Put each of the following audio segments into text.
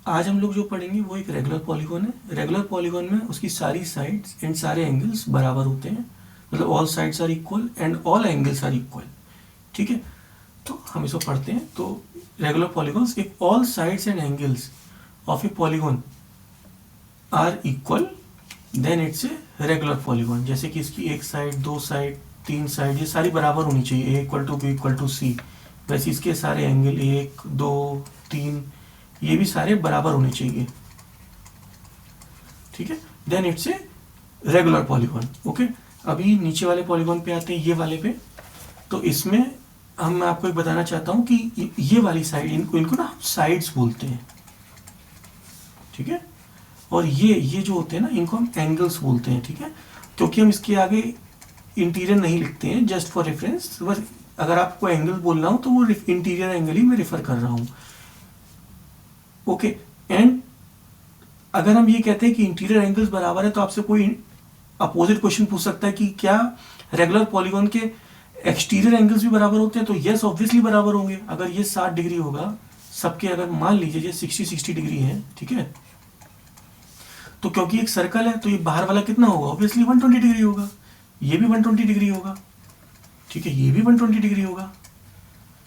आज हम लोग जो पढ़ेंगे वो एक रेगुलर पॉलीगॉन है। रेगुलर पॉलीगॉन में उसकी सारी साइड्स एंड सारे एंगल्स बराबर होते हैं, मतलब all sides are equal and all angles are equal. ठीक है, तो हम इसको पढ़ते हैं। तो regular polygons, if all sides and angles of a polygon are equal then it's a regular polygon. जैसे कि इसकी एक साइड, दो साइड, तीन साइड, ये सारी बराबर होनी चाहिए, A equal to B equal to C. वैसे इसके सारे एंगल, एक दो तीन, ये भी सारे बराबर होने चाहिए। ठीक है, then it's a regular polygon. Okay, अभी नीचे वाले पॉलीगॉन पे आते हैं, ये वाले पे। तो इसमें मैं आपको एक बताना चाहता हूँ कि ये वाली साइड, इनको ना साइड्स बोलते हैं। ठीक है, और ये जो होते हैं ना, इनको हम एंगल्स बोलते हैं। ठीक है, क्योंकि हम इसके आगे इंटीरियर नहीं लिखते हैं, जस्ट फॉर रेफरेंस। बस अगर आपको एंगल बोलना हो तो वो इंटीरियर एंगल ही मैं रेफर कर रहा हूँ। ओके, एंड अगर हम ये कहते हैं कि इंटीरियर एंगल्स बराबर है, तो आपसे कोई अपोजिट क्वेश्चन पूछ सकता है कि क्या रेगुलर पॉलीगॉन के एक्सटीरियर एंगल्स भी बराबर होते हैं? तो यस, ऑब्वियसली बराबर होंगे। अगर ये 60 डिग्री होगा सबके, अगर मान लीजिए ये 60 डिग्री है, ठीक है, तो क्योंकि एक सर्कल है तो ये बाहर वाला कितना होगा? ऑब्वियसली 120 डिग्री होगा। ये भी 120 डिग्री होगा। ठीक है, ये भी 120 डिग्री होगा।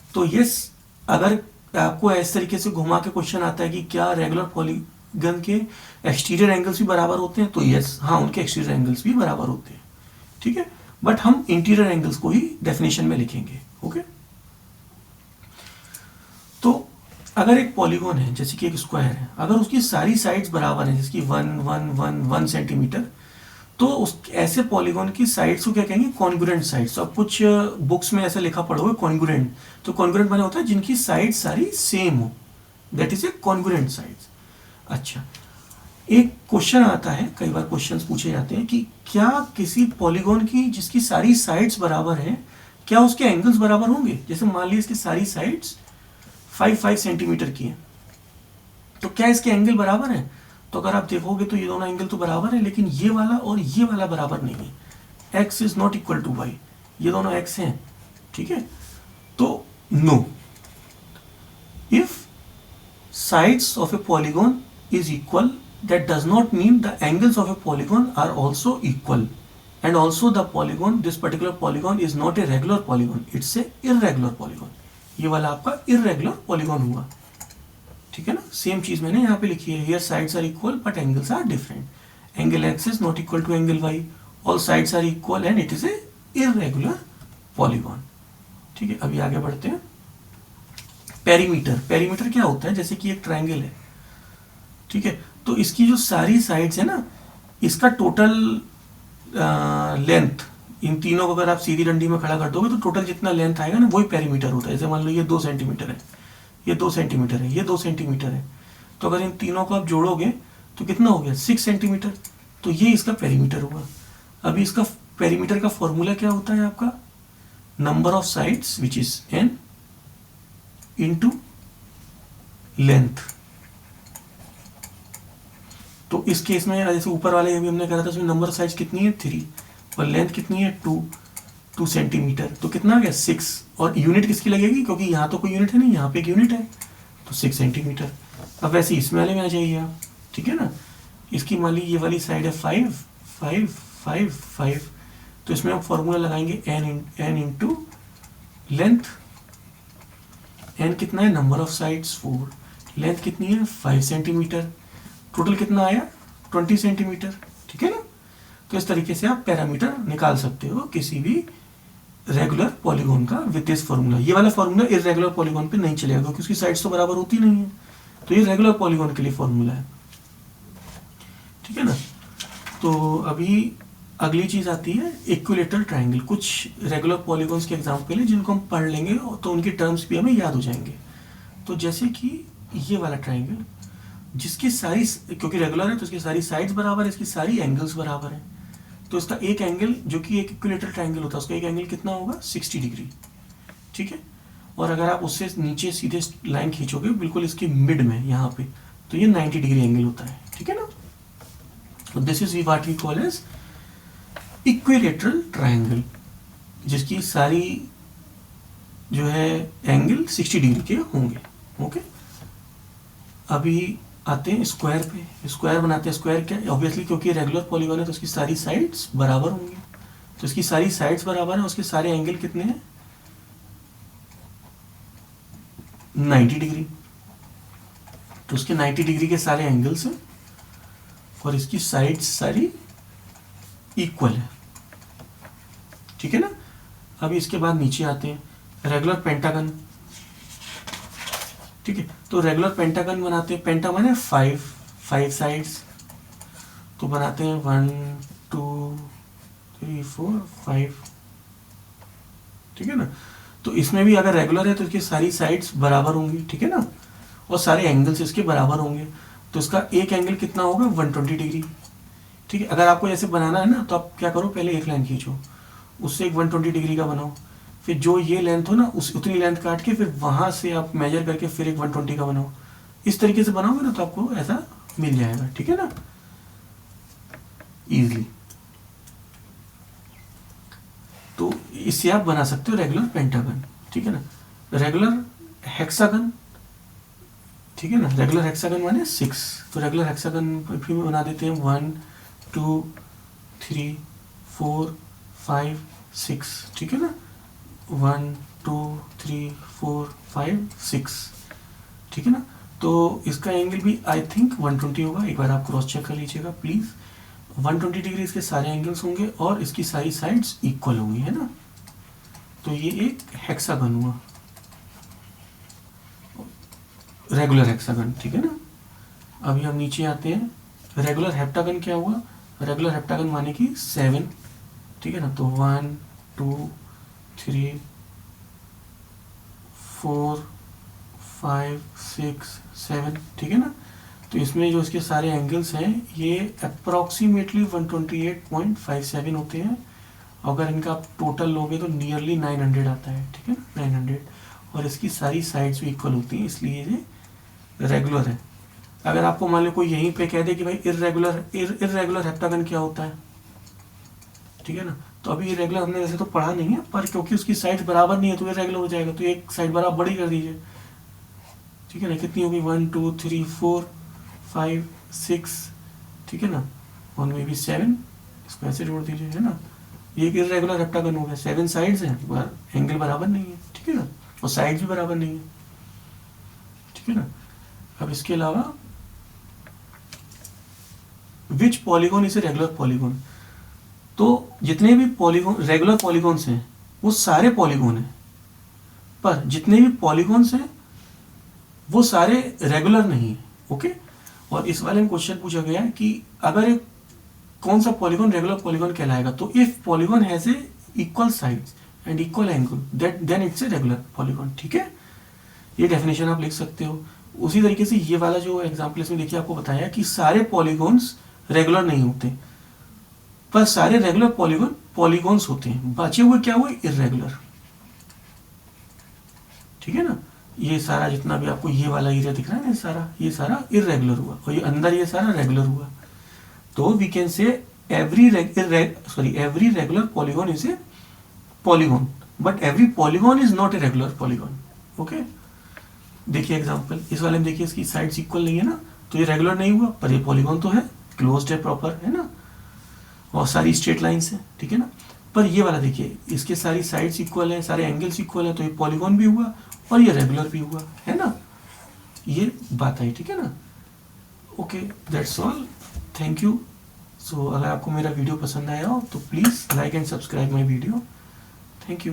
तो यस, अगर आपको इस तरीके से घुमा के क्वेश्चन आता है कि क्या रेगुलर पॉलीगन के एक्सटीरियर एंगल्स भी बराबर होते हैं, तो यस, हाँ, उनके एक्सटीरियर एंगल्स भी बराबर होते हैं। ठीक है, बट हम इंटीरियर एंगल्स को ही डेफिनेशन में लिखेंगे। ओके, तो अगर एक पॉलीगॉन है, जैसे कि एक स्क्वायर है, अगर उसकी सारी साइड्स बराबर हैं, जैसे कि 1 सेंटीमीटर, तो उस ऐसे पॉलीगॉन की साइड्स को क्या कहेंगे? Congruent sides. अब कुछ बुक्स में ऐसा लिखा पढ़ोगे कॉन्ग्रुएंट, तो कॉन्ग्रुएंट माने होता है जिनकी साइड सारी सेम हो, that is a congruent sides. अच्छा, एक क्वेश्चन आता है, कई बार क्वेश्चंस पूछे जाते हैं कि क्या किसी पॉलीगॉन की जिसकी सारी साइड्स बराबर हैं, क्या उसके एंगल्स बराबर होंगे? जैसे मान लीजिए इसकी सारी साइड्स 5 सेंटीमीटर की है, तो क्या इसके एंगल बराबर है? तो अगर आप देखोगे तो ये दोनों एंगल तो बराबर है, लेकिन ये वाला और ये वाला बराबर नहीं है। X is not equal to y, ये दोनों एक्स हैं। ठीक है, तो no, if sides of a polygon is equal, that does not mean the angles of a polygon are also equal, and also the polygon, this particular polygon is not a regular polygon, it's a irregular polygon। ये वाला आपका irregular polygon हुआ। ठीक है ना, same चीज मैंने यहाँ पे लिखी है, here sides are equal but angles are different, angle x is not equal to angle y, all sides are equal and it is a irregular polygon। ठीक है, अभी आगे बढ़ते हैं। पेरीमीटर, पेरीमीटर क्या होता है? जैसे कि एक ट्राइंगल है, ठीक है, तो इसकी जो सारी साइड्स है ना, इसका टोटल लेंथ, इन तीनों को अगर आप सीधी डंडी में खड़ा कर दोगे तो टोटल जितना लेंथ आएगा ना, वही पेरीमीटर होता है। जैसे मान लो ये 2 सेंटीमीटर है, ये 2 सेंटीमीटर है, ये 2 सेंटीमीटर है, तो अगर इन तीनों को आप जोड़ोगे तो कितना हो गया? 6 सेंटीमीटर। तो ये इसका पेरीमीटर हुआ। अभी इसका पेरीमीटर का फॉर्मूला क्या होता है आपका? Number of sides which is n into length. तो इस केस में जैसे ऊपर वाले भी हमने करा था, उसमें नंबर साइज कितनी है? 3, और लेंथ कितनी है? 2 सेंटीमीटर। तो कितना आ गया? 6। और यूनिट किसकी लगेगी? क्योंकि यहाँ तो कोई यूनिट है नहीं, यहाँ पे एक यूनिट है, तो 6 सेंटीमीटर। अब वैसे इसमें वाले में आ जाइए आप, ठीक है ना, इसकी मान ली ये वाली साइड है 5, 5, 5, 5, तो इसमें हम फॉर्मूला लगाएंगे n इंटू लेंथ। n कितना है? नंबर ऑफ साइड्स 4, लेंथ कितनी है? 5 सेंटीमीटर, टोटल कितना आया? 20 सेंटीमीटर। ठीक है ना, तो इस तरीके से आप पैरामीटर निकाल सकते हो किसी भी रेगुलर पॉलीगॉन का विद दिस फॉर्मूला। ये वाला फॉर्मूला इरेगुलर पॉलीगॉन पे नहीं चलेगा क्योंकि उसकी साइड्स तो बराबर होती नहीं है, तो ये रेगुलर पॉलीगॉन के लिए फॉर्मूला है। ठीक है ना, तो अभी अगली चीज आती है इक्विलेटरल ट्राइंगल। कुछ रेगुलर पॉलीगॉन्स के एग्जाम्पल है जिनको हम पढ़ लेंगे तो उनकी टर्म्स भी हमें याद हो जाएंगे। तो जैसे कि ये वाला ट्राइंगल, जिसकी सारी, क्योंकि रेगुलर है तो इसकी सारी साइड्स बराबर है, इसकी सारी एंगल्स बराबर है, तो इसका एक एंगल, जो कि एक इक्विलेटरल ट्राइंगल होता है, उसका एक एंगल कितना होगा? 60 डिग्री। ठीक है, और अगर आप उससे नीचे सीधे लाइन खींचोगे बिल्कुल इसके मिड में यहाँ पे, तो ये 90 डिग्री एंगल होता है। ठीक है ना, तो this is what we call as equilateral triangle, जिसकी सारी जो है एंगल 60 डिग्री के होंगे। ओके, अभी आते हैं स्क्वायर पे, स्क्वायर बनाते हैं। स्क्वायर क्या, ऑब्वियसली क्योंकि रेगुलर पॉलीगॉन है तो उसकी सारी साइड्स बराबर होंगी, तो इसकी सारी साइड्स बराबर हैं, उसके सारे एंगल कितने हैं 90 डिग्री, तो उसके 90 डिग्री के सारे एंगल्स हैं और इसकी साइड्स सारी इक्वल है, ठीक है ना। अभी इसके बाद नीचे आते हैं रेगुलर पेंटागन, ठीक है। तो रेगुलर पेंटागन बनाते हैं, पेंटा माने 5 साइड्स, तो बनाते हैं 1 2 3 4 5, ठीक है ना। तो इसमें भी अगर रेगुलर है तो इसकी सारी साइड्स बराबर होंगी, ठीक है ना, और सारे एंगल्स इसके बराबर होंगे, तो इसका एक एंगल कितना होगा 120 डिग्री, ठीक है। अगर आपको ऐसे बनाना है ना तो आप क्या करो, पहले एक लाइन खींचो, उससे एक 120 डिग्री का बनाओ, फिर जो ये लेंथ हो ना उस उतनी लेंथ काट के फिर वहां से आप मेजर करके फिर एक 120 का बनाओ। इस तरीके से बनाओगे ना तो आपको ऐसा मिल जाएगा, ठीक है ना, इजीली। तो इससे आप बना सकते हो रेगुलर पेंटागन, ठीक है ना। रेगुलर हेक्सागन, ठीक है ना, रेगुलर हेक्सागन माने 6, तो रेगुलर हेक्सागन फिर बना देते हैं 1 2 3 4 5 6, ठीक है ना, 1 2 3 4 5 6, ठीक है ना। तो इसका एंगल भी आई थिंक 120 होगा, एक बार आप क्रॉस चेक कर लीजिएगा प्लीज। 120 डिग्री इसके सारे एंगल्स होंगे और इसकी सारी साइड्स इक्वल होंगी, है ना। तो ये एक हेक्सागन हुआ, रेगुलर हेक्सागन, ठीक है ना। अभी हम नीचे आते हैं, रेगुलर हेप्टागन क्या हुआ, रेगुलर हेप्टागन माने कि 7, ठीक है ना। तो 1 2 3 4 5 6 7, ठीक है ना। तो इसमें जो इसके सारे एंगल्स हैं ये अप्रॉक्सीमेटली 128.57 होते हैं, अगर इनका आप टोटल लोगे तो नियरली 900 आता है, ठीक है ना, 900, और इसकी सारी साइड्स भी इक्वल होती हैं, इसलिए ये रेगुलर है। अगर आपको मान लो कोई यहीं पे कह दे कि भाई इर्रेगुलर हेप्टागन क्या होता है, ठीक है ना, तो अभी इरेगुलर हमने वैसे तो पढ़ा नहीं है, पर क्योंकि उसकी साइड बराबर नहीं है तो इरेगुलर हो जाएगा, तो एक साइड बराबर बड़ी कर दीजिए, ठीक है ना। कितनी होगी 1 2 3 4 5 6, ठीक है ना, और में भी 7, इसको ऐसे जोड़ दीजिए, है ना। ये एक इरेगुलर हेप्टागन हो गया, 7 साइड्स हैं पर एंगल बराबर नहीं है, ठीक है ना, और साइड भी बराबर नहीं है, ठीक है ना। अब इसके अलावा which polygon is a regular polygon, तो जितने भी पॉलीगॉन रेगुलर पॉलीगॉन्स हैं वो सारे पॉलीगॉन हैं, पर जितने भी पॉलीगॉन्स हैं वो सारे रेगुलर नहीं है, ओके। और इस वाले में क्वेश्चन पूछा गया है कि अगर एक कौन सा पॉलीगॉन रेगुलर पॉलीगॉन कहलाएगा, तो if polygon has a equal sides and equal angle that then it's a regular polygon, ठीक है। ये डेफिनेशन आप लिख सकते हो। उसी तरीके से ये वाला जो एग्जांपल इसमें देखिए आपको बताया कि सारे पॉलीगॉन्स रेगुलर नहीं होते, पर सारे रेगुलर पॉलीगॉन्स होते हैं, बचे हुए क्या हुए इर्रेगुलर, ठीक है ना। ये सारा जितना भी आपको ये वाला एरिया दिख रहा है ना, ये सारा इर्रेगुलर हुआ, और ये अंदर ये सारा रेगुलर हुआ। तो we can say every regular polygon is a polygon, but every polygon is not a regular polygon, okay. देखिए एग्जांपल, इस वाले में देखिए इसकी साइड्स इक्वल नहीं है ना, तो ये रेगुलर नहीं हुआ, पर ये पॉलीगॉन तो है, क्लोज्ड है, प्रॉपर है ना, और सारी स्ट्रेट लाइंस है, ठीक है ना। पर ये वाला देखिए इसके सारी साइड्स इक्वल है, सारे एंगल्स इक्वल है, तो ये पॉलीगॉन भी हुआ और ये रेगुलर भी हुआ, है ना। ये बात आई, ठीक है ना। Okay, that's all, thank you. So अगर आपको मेरा वीडियो पसंद आया हो तो please like and subscribe my video, thank you.